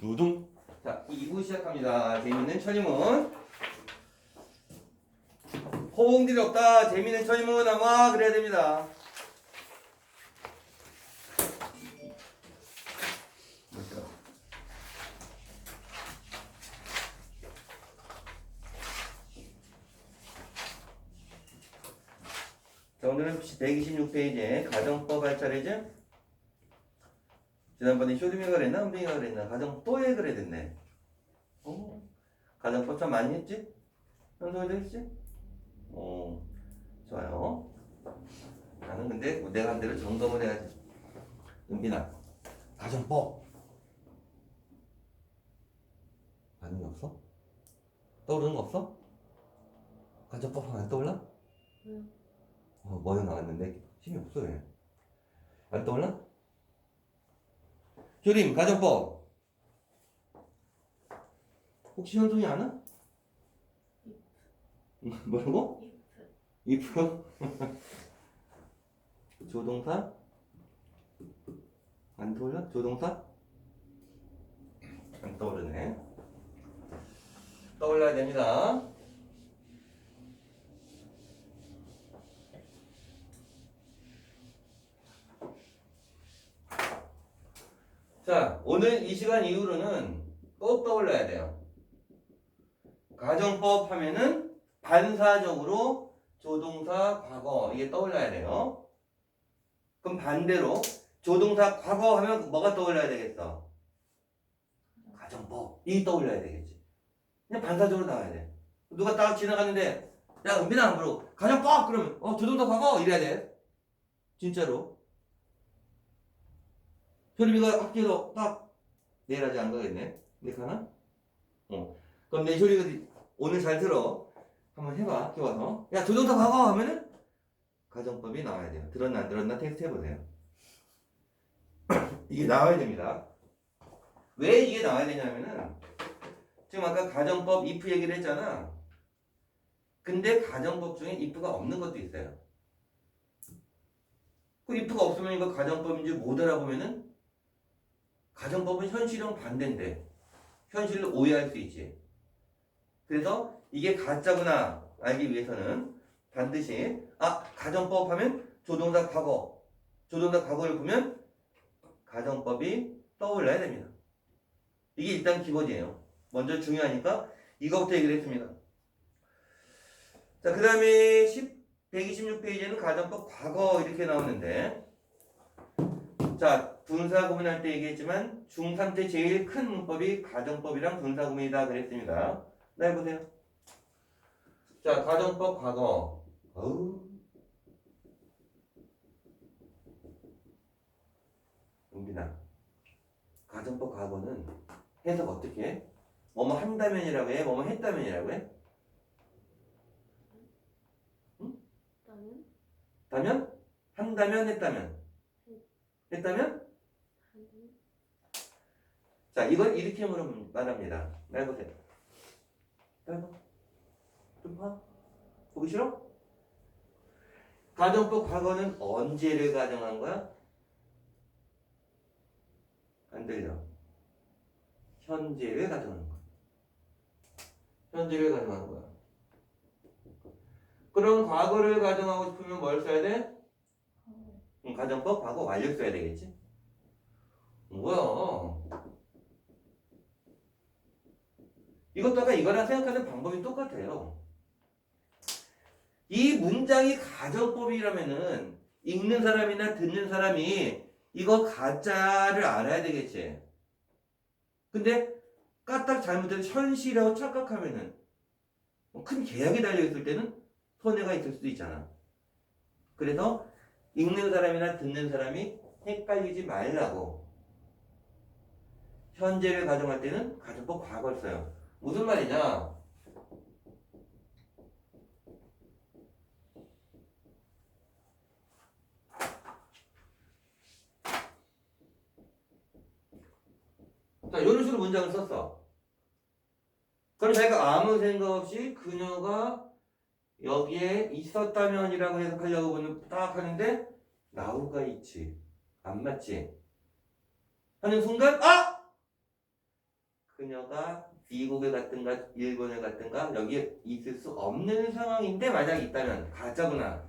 두둥. 자, 2부 시작합니다. 재밌는 천리문. 호응들이 없다. 재밌는 천리문 아마 그래야 됩니다. 자, 오늘은 126페이지에 가정법 할 차례죠? 지난번에 쇼딩이가 그랬나? 은빈이가 그랬나? 가정법에 그래 됐네. 가정법 참 많이 했지? 현소이도 했지? 좋아요. 나는 근데 내가 한 대로 점검을 해야지. 은빈아, 가정법 반응이 없어? 떠오르는 거 없어? 가정법 하면 안 떠올라? 뭐가 나왔는데 힘이 없어 왜? 안 떠올라? 효림 가정법 혹시 현송이 아나? 뭐라고? if 조동사 안 떠올라? 조동사? 안 떠오르네. 떠올라야 됩니다. 자, 오늘 이 시간 이후로는 꼭 떠올라야 돼요. 가정법 하면은 반사적으로 조동사 과거 이게 떠올라야 돼요. 그럼 반대로 조동사 과거 하면 뭐가 떠올라야 되겠어? 가정법 이 떠올라야 되겠지. 그냥 반사적으로 나와야 돼. 누가 딱 지나갔는데 야 은빈아 안 부르고 가정법 그러면 조동사 과거 이래야 돼. 진짜로. 효림이가 학교에서 딱 내일 아직 안 가겠네. 내 가나? 그럼 내 효림이가 오늘 잘 들어. 한번 해봐. 학교 와서. 야 조동사 과거 하면은 가정법이 나와야 돼요. 들었나 안 들었나 테스트 해보세요. 이게 나와야 됩니다. 왜 이게 나와야 되냐면은 지금 아까 가정법 if 얘기를 했잖아. 근데 가정법 중에 if가 없는 것도 있어요. 그 if가 없으면 이거 가정법인지 못 알아보면은 가정법은 현실형 반대인데 현실을 오해할 수 있지. 그래서 이게 가짜구나 알기 위해서는 반드시 가정법 하면 조동사 과거를 보면 가정법이 떠올라야 됩니다. 이게 일단 기본이에요. 먼저 중요하니까 이거부터 얘기를 했습니다. 자, 그 다음에 126페이지에는 가정법 과거 이렇게 나오는데 자, 분사구문할 때 얘기했지만 중3 때 제일 큰 문법이 가정법이랑 분사구문이다 그랬습니다. 나 해보세요. 자, 가정법 과거. 은빈아, 가정법 과거는 해석 어떻게 해? 뭐뭐 한다면이라고 해? 뭐뭐 했다면이라고 해? 응? 다면? 한다면 했다면? 했다면? 자, 이걸 이렇게 말합니다. 날 보세요. 좀 봐. 보기 싫어? 가정법 과거는 언제를 가정한 거야? 안 들려. 현재를 가정하는 거야. 현재를 가정하는 거야. 그럼 과거를 가정하고 싶으면 뭘 써야 돼? 가정법 과거 완료 써야 되겠지? 뭐야? 이것도 아까 이거랑 생각하는 방법이 똑같아요. 이 문장이 가정법이라면은 읽는 사람이나 듣는 사람이 이거 가짜를 알아야 되겠지. 근데 까딱 잘못해서 현실이라고 착각하면은 큰 계약이 달려있을 때는 손해가 있을 수도 있잖아. 그래서 읽는 사람이나 듣는 사람이 헷갈리지 말라고 현재를 가정할 때는 가정법 과거를 써요. 무슨 말이냐? 자, 이런 식으로 문장을 썼어. 그럼 자기가 아무 생각 없이 그녀가 여기에 있었다면이라고 해석하려고 딱 하는데 나우가 있지. 안 맞지? 하는 순간 그녀가 미국에 갔든가 일본에 갔든가 여기에 있을 수 없는 상황인데 만약 있다면 가짜구나.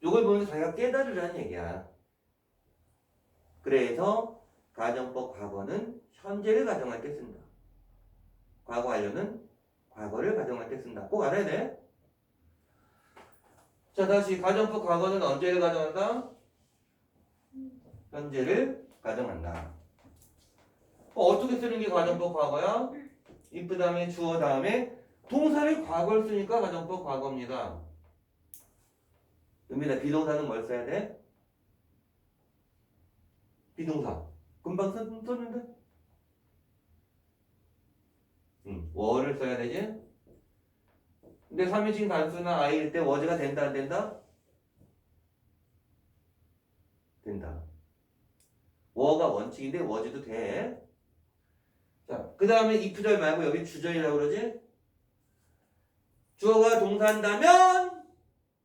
요걸 보면서 자기가 깨달으라는 얘기야. 그래서 가정법 과거는 현재를 가정할 때 쓴다. 과거 완료는 과거를 가정할 때 쓴다. 꼭 알아야 돼. 자, 다시 가정법 과거는 언제를 가정한다? 현재를 가정한다. 어떻게 쓰는 게 가정법 과거야? if 다음에 주어 다음에 동사를 과거를 쓰니까 가정법 과거입니다. 의미다. 비동사는 뭘 써야 돼? 비동사. 금방 썼는데? were 써야 되지? 근데 3인칭 단수나 I일 때 was가 된다 안 된다? 된다. were가 원칙인데 was도 돼. 자, 그 다음에 if절 말고 여기 주절이라고 그러지? 주어가 동사한다면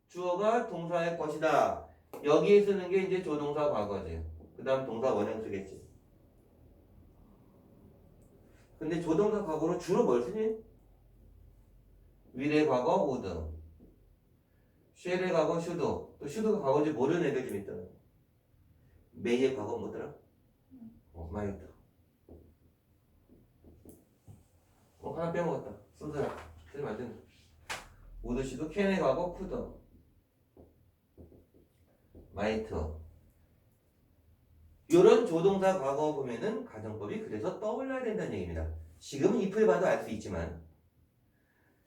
주어가 동사의 것이다. 여기에 쓰는 게 이제 조동사 과거지. 그 다음 동사 원형 쓰겠지. 근데 조동사 과거로 주로 뭘 쓰니? will의 과거 would, shall의 과거 should. 또 should가 과거인지 모르는 애들 좀 있더라. may의 과거 뭐더라? might. 하나 빼먹었다. 쓰더라. 쓰면 안 된다. would, should, can의 과거 could, might. 요런 조동사 과거 보면은 가정법이 그래서 떠올라야 된다는 얘기입니다. 지금은 if를 봐도 알 수 있지만.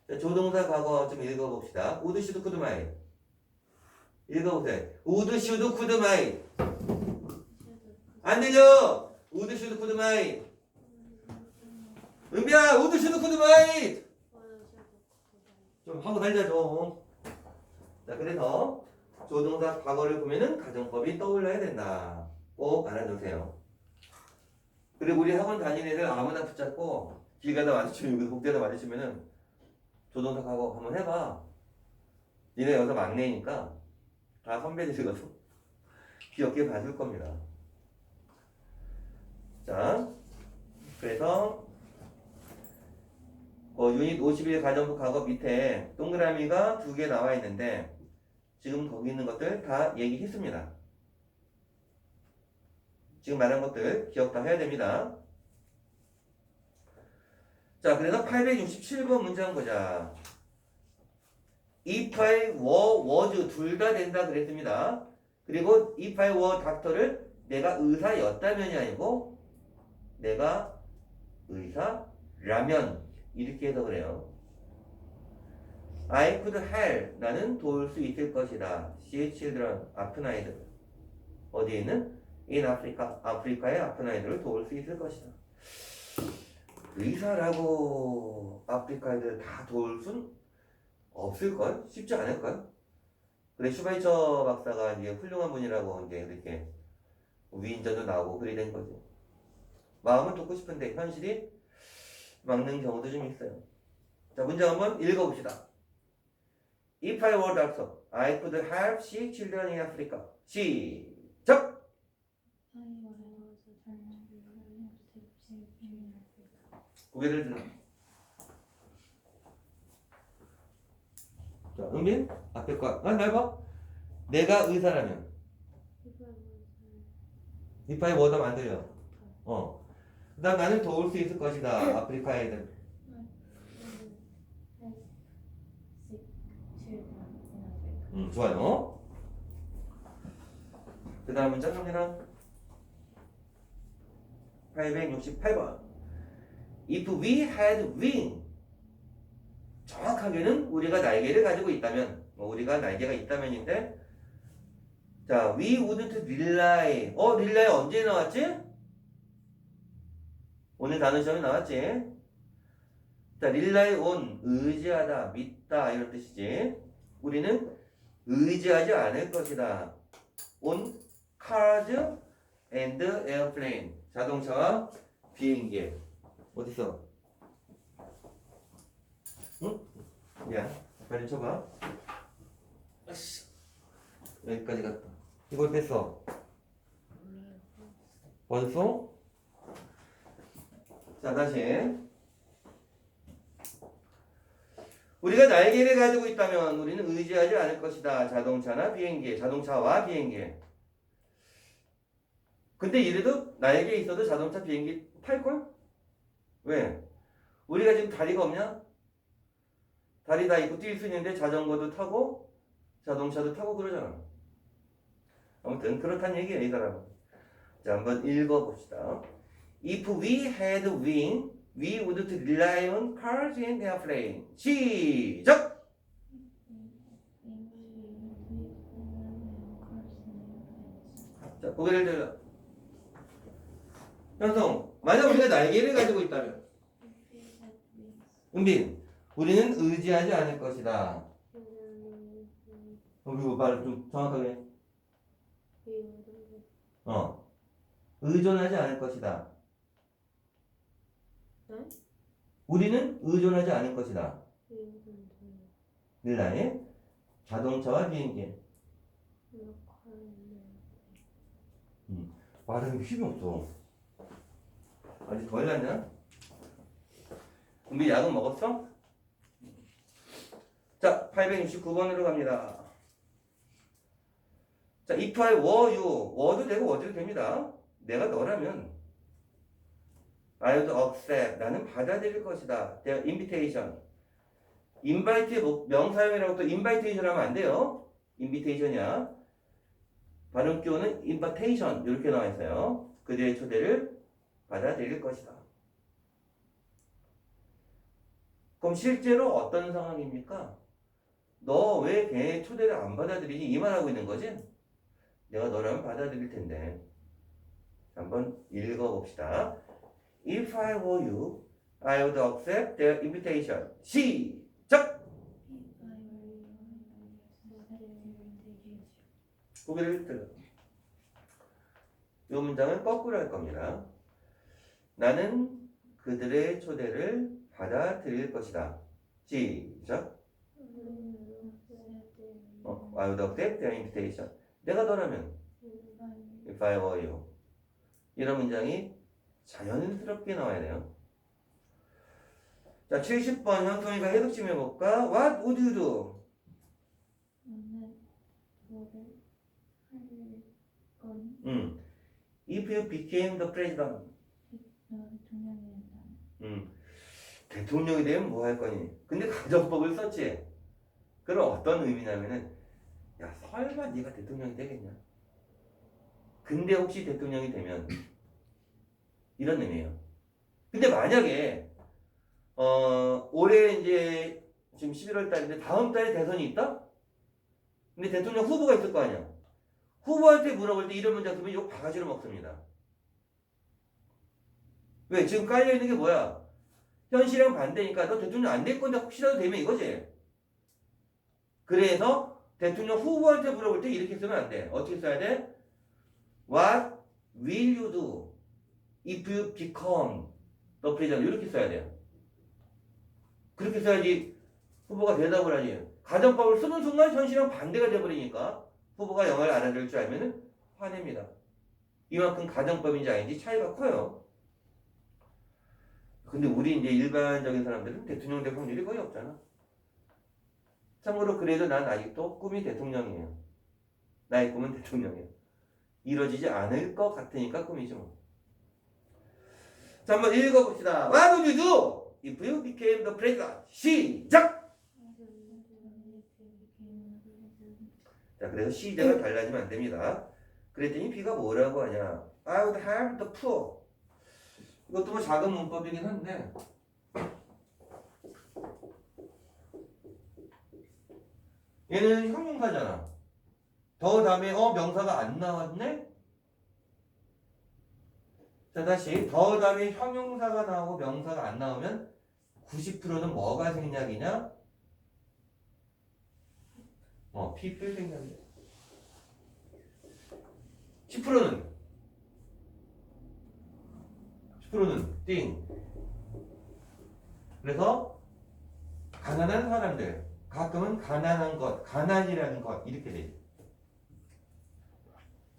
자, 조동사 과거 좀 읽어봅시다. would, should, could, might. 읽어보세요. would, should, could, might. 안 들려! would, should, could, might. 은비야, would, should, could, might. 좀 하고 달자 좀. 자, 그래서 조동사 과거를 보면은 가정법이 떠올라야 된다. 꼭 알아두세요. 그리고 우리 학원 다니는 애들 아무나 붙잡고 길 가다 마주치면 여기서 복대다 마주치면은 조동사 과거 한번 해봐. 니네 여기서 막내니까 다 선배들이거든. 귀엽게 봐줄 겁니다. 자, 그래서 유닛 51 가정법 과거 밑에 동그라미가 2개 나와 있는데 지금 거기 있는 것들 다 얘기했습니다. 지금 말한 것들 기억 다 해야 됩니다. 자, 그래서 867번 문장 보자. if I were, was 둘 다 된다 그랬습니다. 그리고 if I were doctor를 내가 의사였다면이 아니고 내가 의사라면 이렇게 해서 그래요. I could help. 나는 도울 수 있을 것이다. See children, 아픈 아이들. 어디에 있는? In Africa, 아프리카의 아픈 아이들을 도울 수 있을 것이다. 의사라고 아프리카 아이들을 다 도울 순 없을걸? 쉽지 않을걸? 그래, 슈바이처 박사가 이제 훌륭한 분이라고 이제 이렇게 위인전도 나오고 그리 된 거지. 마음은 돕고 싶은데 현실이 막는 경우도 좀 있어요. 자, 문장 한번 읽어봅시다. If I were doctor, I could help sick children in Africa. 시작! 고개를 들어. 자, 은빈 앞에 거. 날 봐. 내가 의사라면. If I were 안 들려. 그다음 나는 도울 수 있을 것이다. 아프리카 애들. 좋아요. 그 다음 문장 정리랑 868번. If we had wing. 정확하게는 우리가 날개를 가지고 있다면, 우리가 날개가 있다면인데, 자, we wouldn't rely. rely 언제 나왔지? 오늘 단어 시험에 나왔지? 자, rely on 의지하다, 믿다 이런 뜻이지. 우리는 의지하지 않을 것이다. on cars and airplane. 자동차와 비행기. 어딨어? 응? 야, 빨리 쳐봐. 아씨. 여기까지 갔다. 이걸 뺐어. 어딨어? 자, 다시. 우리가 날개를 가지고 있다면 우리는 의지하지 않을 것이다. 자동차나 비행기에, 자동차와 비행기에. 근데 이래도 날개 있어도 자동차, 비행기 탈걸? 왜? 우리가 지금 다리가 없냐? 다리 다 있고 뛸 수 있는데 자전거도 타고 자동차도 타고 그러잖아. 아무튼 그렇단 얘기야, 이 사람은. 자, 한번 읽어봅시다. If we had wings, we would rely on cars and airplanes. 시작! 자, 고개를 들어. 현성, 만약 우리가 날개를 가지고 있다면 은빈, 우리는 의지하지 않을 것이다. 그리고 말 좀 정확하게. 의존하지 않을 것이다. 우리는 의존하지 않을 것이다. 릴라에 자동차와 비행기. 말하는 힘이 없어. 아직 더 해놨냐? 은비 약은 먹었어? 자, 869번으로 갑니다. 자, if I were you, were도 되고 was도 됩니다. 내가 너라면 I would accept, 나는 받아들일 것이다. their invitation. invite의 명사형이라고 또 invitation 하면 안 돼요. invitation이야. 발음 기호는 invitation 이렇게 나와 있어요. 그들의 초대를 받아들일 것이다. 그럼 실제로 어떤 상황입니까? 너 왜 걔 초대를 안 받아들이니? 이 말하고 있는 거지? 내가 너라면 받아들일 텐데. 한번 읽어봅시다. If I were you, I would accept their invitation. 시작! 고개를 들어. 이 문장은 거꾸로 할 겁니다. 나는 그들의 초대를 받아들일 것이다. 시작! I would accept their invitation. 내가 너라면 If I were you. 이런 문장이 자연스럽게 나와야 돼요. 자, 70번 현송이가 해석 좀 해볼까? What would you do? If you became the president. 대통령이 되면 뭐 할 거니? 근데 가정법을 썼지. 그럼 어떤 의미냐면은 야, 설마 네가 대통령이 되겠냐? 근데 혹시 대통령이 되면 이런 의미예요. 근데 만약에 올해 이제 지금 11월 달인데 다음 달에 대선이 있다? 근데 대통령 후보가 있을 거 아니야? 후보한테 물어볼 때 이런 문장 쓰면 욕 바가지로 먹습니다. 왜? 지금 깔려있는 게 뭐야? 현실이랑 반대니까 너 대통령 안 될 건데 혹시라도 되면 이거지. 그래서 대통령 후보한테 물어볼 때 이렇게 쓰면 안 돼. 어떻게 써야 돼? What will you do if you become the president? 이렇게 써야 돼요. 그렇게 써야지 후보가 대답을 하지. 가정법을 쓰는 순간 현실이랑 반대가 돼버리니까 후보가 영어를 알아들을 줄 알면 화냅니다. 이만큼 가정법인지 아닌지 차이가 커요. 근데 우리 이제 일반적인 사람들은 대통령 될 확률이 거의 없잖아. 참고로 그래도 난 아직도 꿈이 대통령이에요. 나의 꿈은 대통령이에요. 이루어지지 않을 것 같으니까 꿈이죠. 뭐. 자, 한번 읽어봅시다. What would you do if you became the president? 시작! 자, 그래서 시제가 달라지면 안 됩니다. 그랬더니 B가 뭐라고 하냐? I would have the poor. 이것도 뭐 작은 문법이긴 한데 얘는 형용사잖아. 더 다음에 명사가 안 나왔네? 자, 다시 더 다음에 형용사가 나오고 명사가 안 나오면 90%는 뭐가 생략이냐? people 생략이야. 10%는 띵. 그래서 가난한 사람들, 가끔은 가난한 것, 가난이라는 것 이렇게 돼.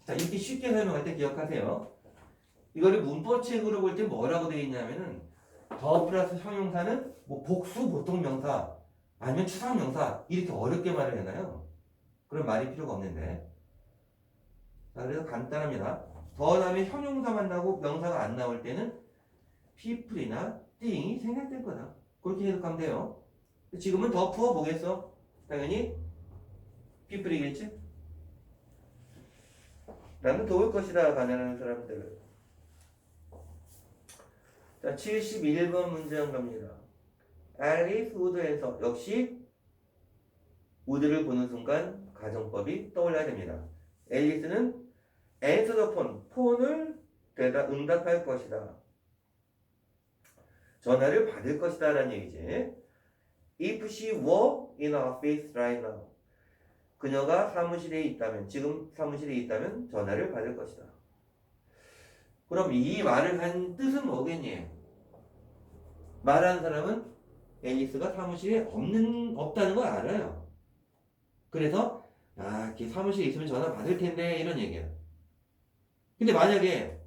자, 이렇게 쉽게 설명할 때 기억하세요. 이거를 문법책으로 볼 때 뭐라고 되어 있냐면은 더 플러스 형용사는 뭐 복수 보통 명사 아니면 추상 명사 이렇게 어렵게 말을 해놔요. 그런 말이 필요가 없는데. 자, 그래서 간단합니다. 더 다음에 형용사만 나오고 명사가 안 나올 때는 people이나 thing이 생략될 거다. 그렇게 해석하면 돼요. 지금은 더 풀어 보겠어. 당연히 people이겠지? 나는 도울 것이다. 가난한 사람들. 자, 71번 문제한 겁니다. 앨리스 우드에서 역시 우드를 보는 순간 가정법이 떠올라야 됩니다. 앨리스는 answer the phone, 폰을 응답할 것이다. 전화를 받을 것이다 라는 얘기지. If she were in office right now, 그녀가 사무실에 있다면, 지금 사무실에 있다면 전화를 받을 것이다. 그럼 이 말을 한 뜻은 뭐겠니? 말하는 사람은 앨리스가 사무실에 없다는 걸 알아요. 그래서 걔 사무실에 있으면 전화 받을 텐데 이런 얘기야. 근데 만약에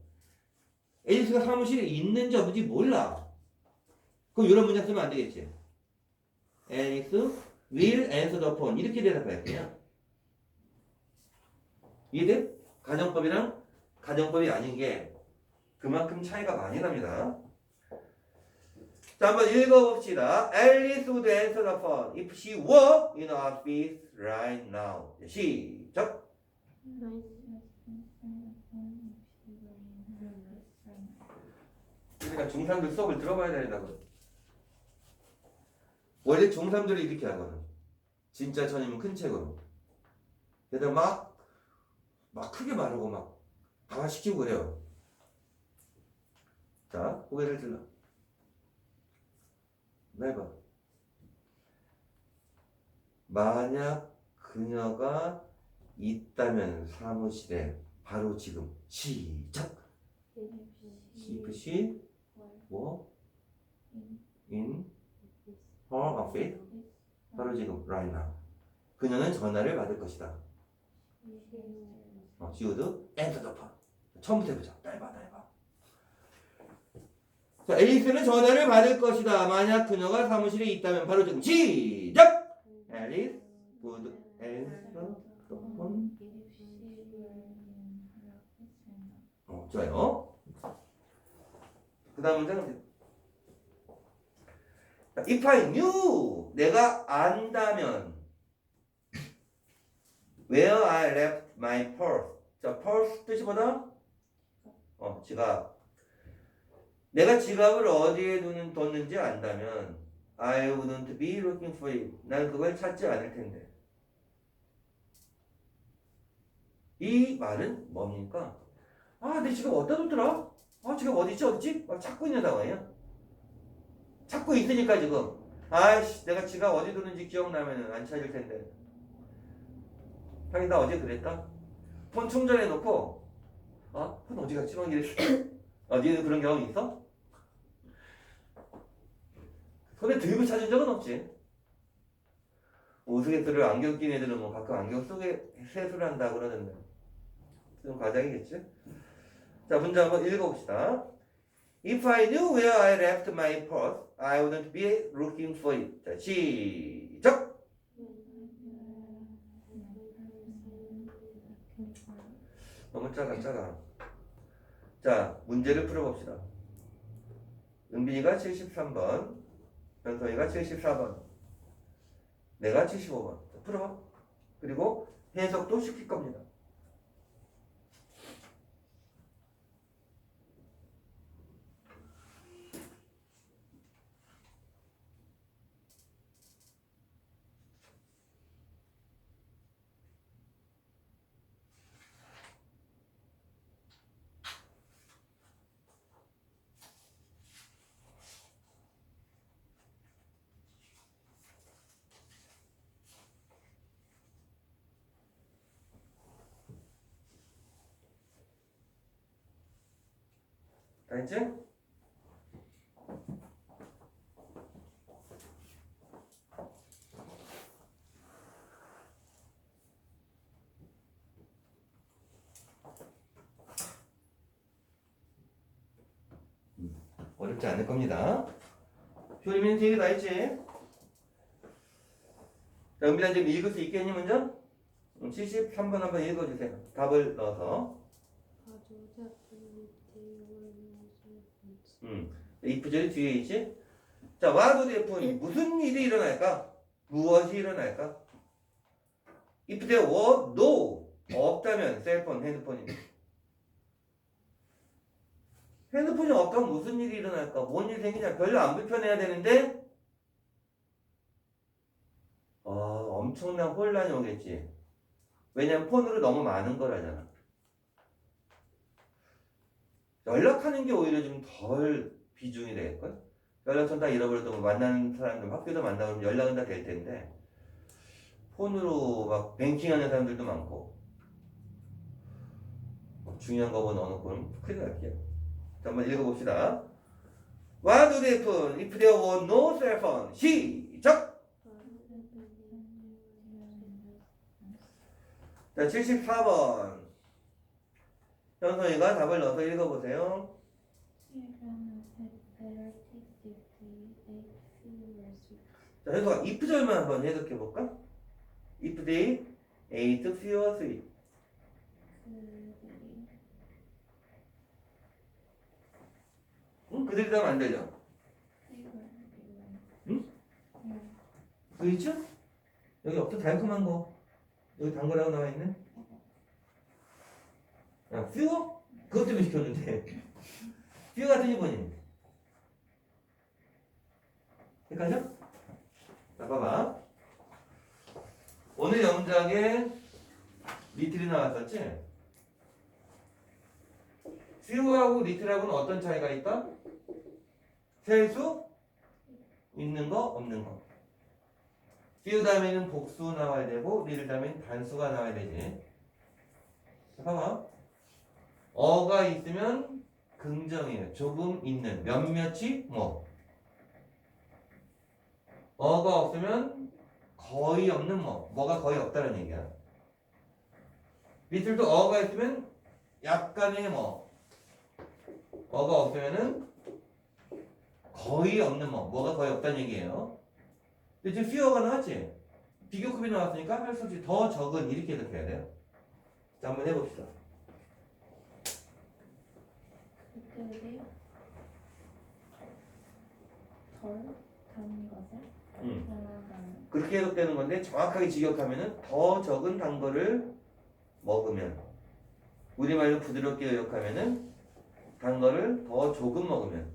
앨리스가 사무실에 있는지 없는지 몰라. 그럼 이런 문장 쓰면 안 되겠지. 앨리스 will answer the phone 이렇게 대답할 거야. 이해돼? 가정법이랑 가정법이 아닌 게 그만큼 차이가 많이 납니다. 자, 한번 읽어봅시다. Alice would answer the phone if she were in office right now. 시작. 그러니까 중3들 수업을 들어봐야 된다고. 원래 중3들이 이렇게 하거든. 진짜 전이면 큰 책으로. 얘들 막 크게 말하고 막 강화시키고 그래요. 자, 고개를 들라. 해봐. 만약 그녀가 있다면 사무실에 바로 지금 시작. If she were in her office 바로 지금 right now. 그녀는 전화를 받을 것이다. She would answer the phone. 처음부터 해보자. 짧아. 자, 앨리스는 전화를 받을 것이다. 만약 그녀가 사무실에 있다면 바로 지금 시작! 앨리스 would answer the phone. 좋아요. 그 다음 문장은 If I knew 내가 안다면 Where I left my purse. 자, purse 뜻이 뭐다? 지갑. 내가 지갑을 어디에 뒀는지 안다면 I wouldn't be looking for it. 난 그걸 찾지 않을 텐데. 이 말은 뭡니까? 내 지갑 어디다 뒀더라? 지갑 어디있지? 막 찾고 있는 상황이야. 찾고 있으니까 지금 아이씨 내가 지갑 어디 뒀는지 기억나면 안 찾을 텐데. 하긴 나 어제 그랬다. 폰 충전해놓고 폰 어디 갔지? 막 이랬어. 니는 그런 경험 있어? 손에 들고 찾은 적은 없지. 우스갯소리를 안경 낀 애들은 뭐 가끔 안경 속에 세수를 한다 그러는데 좀 과장이겠지? 자, 문장 한번 읽어봅시다. If I knew where I left my purse, I wouldn't be looking for it. 자, 시작! 너무 작아. 자, 문제를 풀어봅시다. 은빈이가 73번, 변성이가 74번, 내가 75번. 자, 풀어봐. 그리고 해석도 시킬 겁니다. 다 했지? 그렇지 않을 겁니다. 효림이는 되게 다 했지? 자, 은빈아 지금 읽을 수 있겠니 먼저? 73번 한번 읽어주세요. 답을 넣어서. if 절 뒤에 있지? 자, what would happen? 무슨 일이 일어날까? 무엇이 일어날까? if there were no 없다면 셀폰, 핸드폰이 핸드폰이 없다면 무슨 일이 일어날까? 뭔 일이 생기냐? 별로 안 불편해야 되는데 엄청난 혼란이 오겠지. 왜냐면 폰으로 너무 많은 거라잖아. 연락하는 게 오히려 좀 덜 비중이 되겠걸? 연락처는 다 잃어버려도 만나는 사람들 학교도 만나면 연락은 다 될 텐데 폰으로 막 뱅킹하는 사람들도 많고 중요한 거 넣어놓고는 큰일 날게요. 자, 한번 읽어봅시다. What would happen if there were no cell phone? 시작! 자, 74번. 현성이가 답을 넣어서 읽어보세요. 자, 현성아, if 절만 한번 해석해볼까? If they ate fewer sweets. 응? 그들이 다면 안 들려. 응? 여기 있죠? 여기 없죠? 달콤한 거. 여기 단 거라고 나와있네. 야, fewer? 그것 때문에 시켰는데. fewer 같은 이번이. 헷갈려? 자, 봐봐. 오늘 영작에 리틀이 나왔었지? fewer하고 리틀하고는 어떤 차이가 있다? 셀 수 있는 거, 없는 거. few 다음에는 복수 나와야 되고 리틀 다음에는 단수가 나와야 되지. 자, 봐봐. 어가 있으면 긍정이에요. 조금 있는, 몇몇이 뭐. 어가 없으면 거의 없는 뭐. 뭐가 거의 없다는 얘기야. 리틀도 어가 있으면 약간의 뭐. 어가 없으면은 거의 없는 뭐. 뭐가 거의 없다는 얘기예요. 근데 지금 fewer가 나왔지? 비교급이 나왔으니까 할 수 없이 더 적은 이렇게 해석해야 돼요. 자, 한번 해봅시다. 그들이 덜 단 것을 원한다는. 그렇게 해석되는 건데 정확하게 직역하면은 더 적은 단 거를 먹으면 우리말로 부드럽게 의역하면은 단 거를 더 조금 먹으면.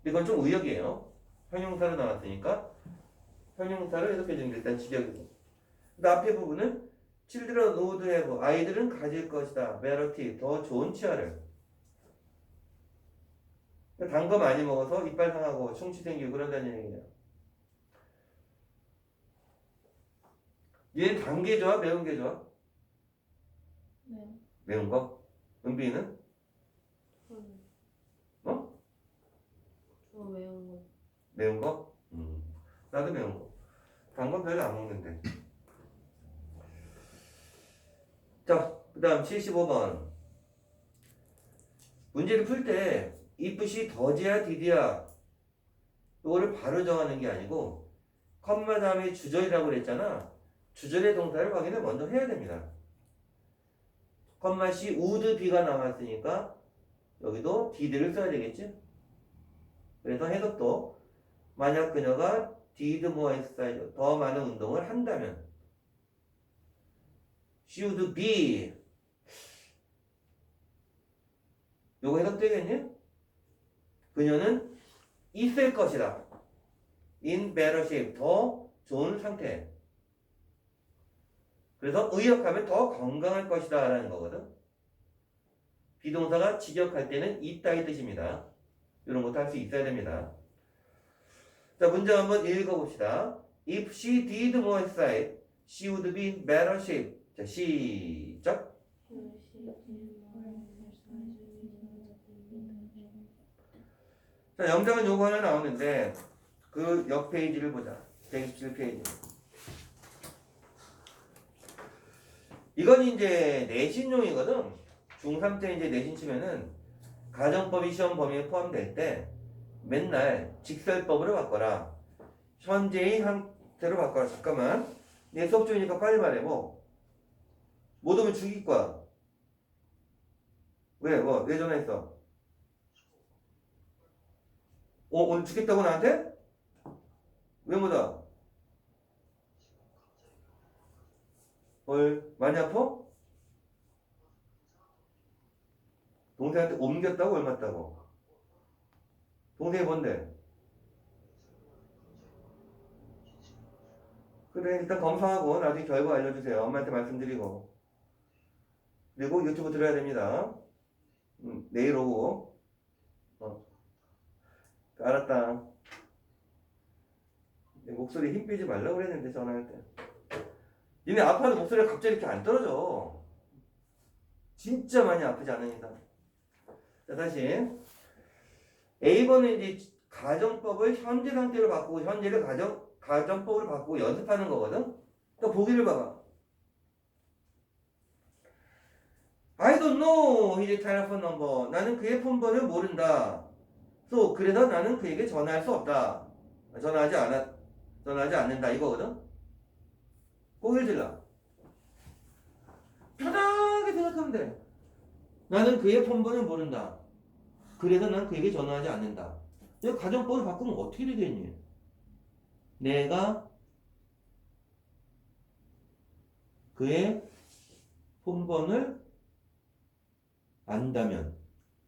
이건 좀 의역이에요. 형용사로 나왔으니까 형용사를 해석해 주는 게 일단 직역이고. 그 앞에 부분은 children would have 아이들은 가질 것이다. better teeth 더 좋은 치아를. 단 거 많이 먹어서 이빨 상하고 충치 생기고 그런다는 얘기예요. 얘는 단 게 좋아? 매운 게 좋아? 네. 매운 거? 은비는? 어? 저 매운 거. 매운 거? 나도 매운 거. 단 건 별로 안 먹는데. 자, 그 다음 75번. 문제를 풀 때 if시 더지야 디디야 이거를 바로 정하는 게 아니고 컴마 다음에 주절이라고 그랬잖아. 주절의 동사를 확인을 먼저 해야 됩니다. 컴마 시 would be가 나왔으니까 여기도 did를 써야 되겠지. 그래서 해석도 만약 그녀가 did more exercise 더 많은 운동을 한다면 she would be 요거 해석되겠니? 그녀는 있을 것이다. in better shape 더 좋은 상태. 그래서 의역하면 더 건강할 것이다 라는 거거든. 비동사가 직역할 때는 있다 이 뜻입니다. 이런 것도 할 수 있어야 됩니다. 자, 문제 한번 읽어봅시다. If she did more exercise, she would be in better shape. 자, 시작. 자, 영작은 요거 하나 나오는데 그 옆 페이지를 보자. 127페이지. 이건 이제 내신용이거든. 중3 때 이제 내신 치면은 가정법이 시험 범위에 포함될 때 맨날 직설법으로 바꿔라. 현재의 형태로 바꿔라. 잠깐만. 내 수업 중이니까 빨리 말해. 뭐? 못 오면 죽일 거야. 왜? 뭐? 왜 전화했어? 오늘 죽겠다고 나한테? 왜 못 와? 헐, 많이 아파? 동생한테 옮겼다고? 옮겼다고? 동생이 뭔데? 그래, 일단 검사하고 나중에 결과 알려주세요. 엄마한테 말씀드리고. 그리고 유튜브 들어야 됩니다. 내일 오고. 알았다. 내 목소리 힘 빼지 말라고 그랬는데, 전화할 때. 니네 아파도 목소리가 갑자기 이렇게 안 떨어져. 진짜 많이 아프지 않으니까. 자, 다시. A번은 이제 가정법을 현재 상태로 바꾸고, 현재를 가정법으로 바꾸고 연습하는 거거든? 또 보기를 봐봐. I don't know his telephone number. 나는 그의 폰번을 모른다. So, 그래서 나는 그에게 전화할 수 없다. 전화하지 않는다. 이거거든? 꼬리를 질러. 편하게 생각하면 돼. 나는 그의 폰번을 모른다. 그래서 난 그에게 전화하지 않는다. 내가 가정법을 바꾸면 어떻게 되겠니? 내가 그의 폰번을 안다면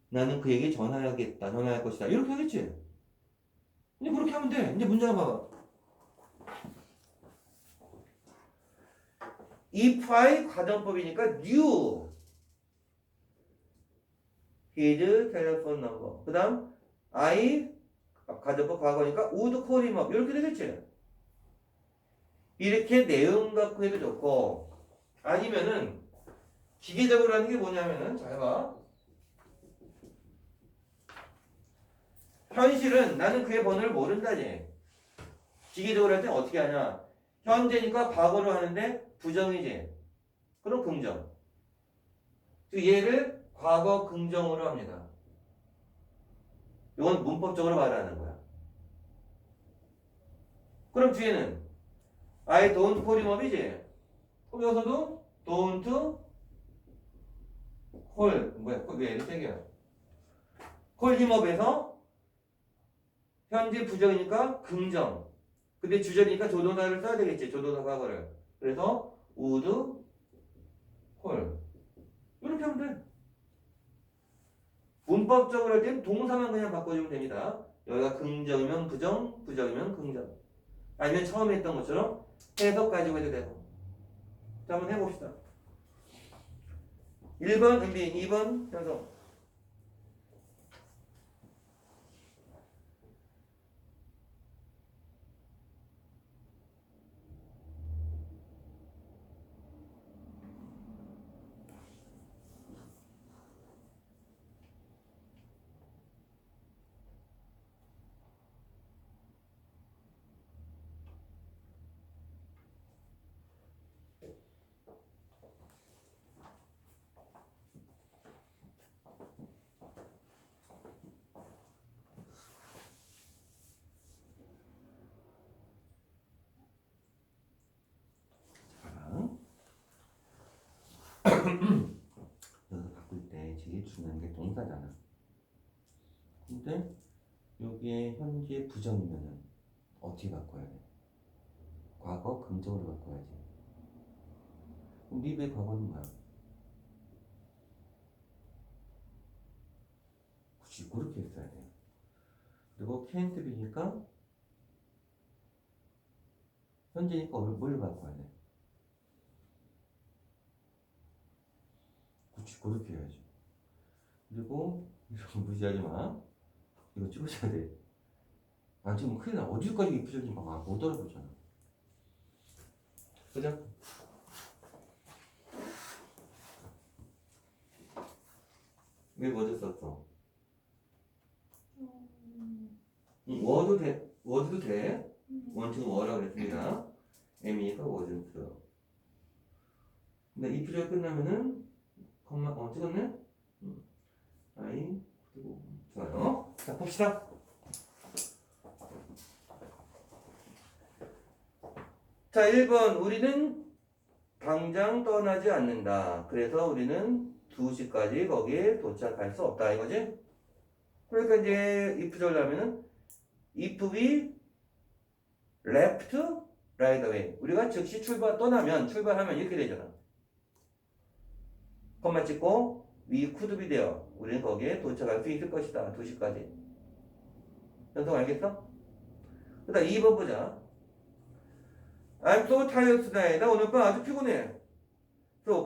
나는 그에게 전화할 것이다. 이렇게 하겠지? 이제 그렇게 하면 돼. 이제 문장 봐봐. if I 가정법이니까 knew his telephone number. 그 다음 I 가정법 과거니까 would call him up. 이렇게 되겠지? 이렇게 내용 갖고 해도 좋고, 아니면은 기계적으로 하는 게 뭐냐면은, 잘 봐. 현실은 나는 그의 번호를 모른다지. 기계적으로 할 때 어떻게 하냐? 현재니까 과거로 하는데 부정이지. 그럼 긍정. 얘를 과거 긍정으로 합니다. 이건 문법적으로 말하는 거야. 그럼 뒤에는 I don't call him up이지. 그럼 여기서도 don't call, 왜 이렇게 얘기해요? call him up에서 현재 부정이니까 긍정. 근데 주절이니까 조동사를 써야 되겠지. 조동사 과거를. 그래서 would call. 이렇게 하면 돼. 문법적으로 할 때는 동사만 그냥 바꿔주면 됩니다. 여기가 긍정이면 부정, 부정이면 긍정. 아니면 처음에 했던 것처럼 해석 가지고 해도 되고. 자, 한번 해봅시다. 1번 은빈, 2번 현성. 여기서 바꿀 때 제일 중요한 게 동사잖아. 근데 여기에 현재 부정이면은 어떻게 바꿔야 돼? 과거 긍정으로 바꿔야지. 그럼 미래의 과거는 뭐야? 굳이 그렇게 했어야 돼. 그리고 can't be니까 현재니까 뭘 바꿔야 돼? 굳이 그렇게 해야지. 그리고 이거 무시하지 마. 이거 찍으셔야 돼. 난 지금 큰일 나. 어디까지 입혀질지 막 못 알아보잖아. 그죠? 왜 뭐를 썼어? 워도 돼. 워드도 돼. 원칙은 워라고 그랬습니다. M이니까 wasn't. 근데 이 필요가 끝나면은 찍었네? I 그리고 좋아요. 자, 봅시다. 자, 1번 우리는 당장 떠나지 않는다. 그래서 우리는 2시까지 거기에 도착할 수 없다 이거지? 그러니까 이제 if절로 하면은 if we left right away. 우리가 즉시 출발하면 이렇게 되잖아. 콤마 찍고 we could be there. 우리는 거기에 도착할 수 있을 것이다. 2시까지. 연속 알겠어? 그 다음 2번 보자. I'm so tired tonight. 나 오늘 밤 아주 피곤해.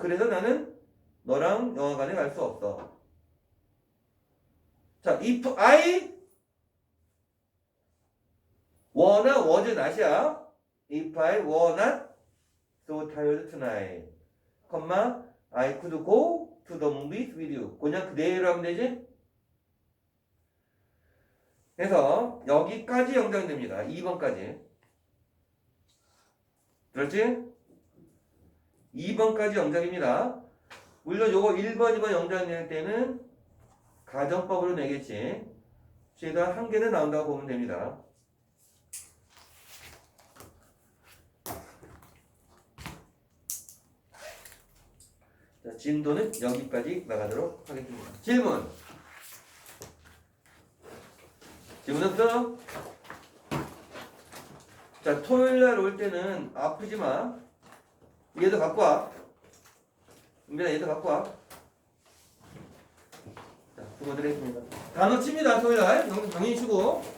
그래서 나는 너랑 영화관에 갈 수 없어. 자, if I were나 was not이야. If I were not so tired tonight, I could go to the movies with you. 그냥 그대로 하면 되지? 그래서 여기까지 영장이 됩니다. 2번까지. 그렇지? 2번까지 영장입니다. 물론 요거 1번, 2번 영장 낼 때는 가정법으로 내겠지. 최대한 한 개는 나온다고 보면 됩니다. 자, 진도는 여기까지 나가도록 하겠습니다. 질문 없어? 자, 토요일날 올 때는 아프지 마. 얘도 갖고 와. 은빈아, 얘도 갖고 와. 자, 수고들 했습니다. 단어 칩니다, 토요일날. 당연히 치고.